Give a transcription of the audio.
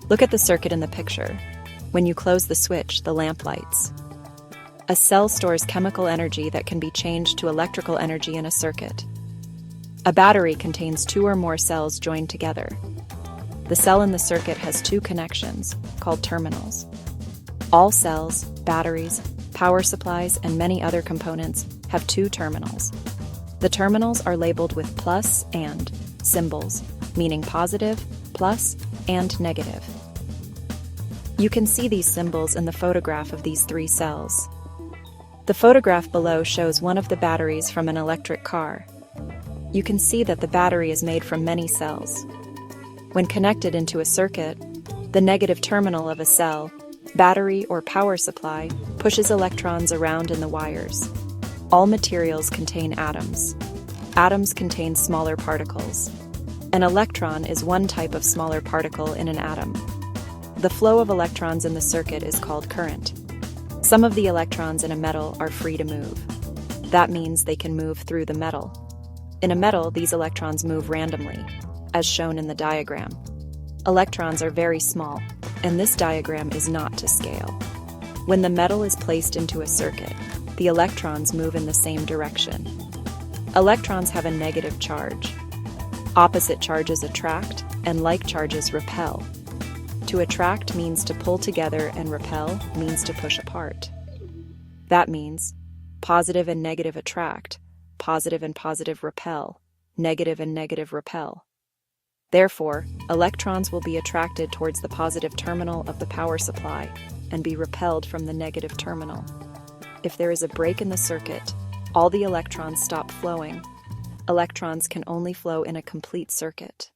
Look at the circuit in the picture. When you close the switch, the lamp lights. A cell stores chemical energy that can be changed to electrical energy in a circuit. A battery contains two or more cells joined together. The cell in the circuit has two connections, called terminals. All cells, batteries, power supplies, and many other components have two terminals. The terminals are labeled with plus and symbols, meaning positive, plus, and negative. You can see these symbols in the photograph of these three cells. The photograph below shows one of the batteries from an electric car. You can see that the battery is made from many cells. When connected into a circuit, the negative terminal of a cell, battery, or power supply pushes electrons around in the wires. All materials contain atoms. Atoms contain smaller particles. An electron is one type of smaller particle in an atom. The flow of electrons in the circuit is called current. Some of the electrons in a metal are free to move. That means they can move through the metal. In a metal, these electrons move randomly, as shown in the diagram. Electrons are very small, and this diagram is not to scale. When the metal is placed into a circuit, the electrons move in the same direction. Electrons have a negative charge. Opposite charges attract, and like charges repel. To attract means to pull together, and repel means to push apart. That means positive and negative attract, positive and positive repel, negative and negative repel. Therefore, electrons will be attracted towards the positive terminal of the power supply and be repelled from the negative terminal. If there is a break in the circuit, all the electrons stop flowing. Electrons can only flow in a complete circuit.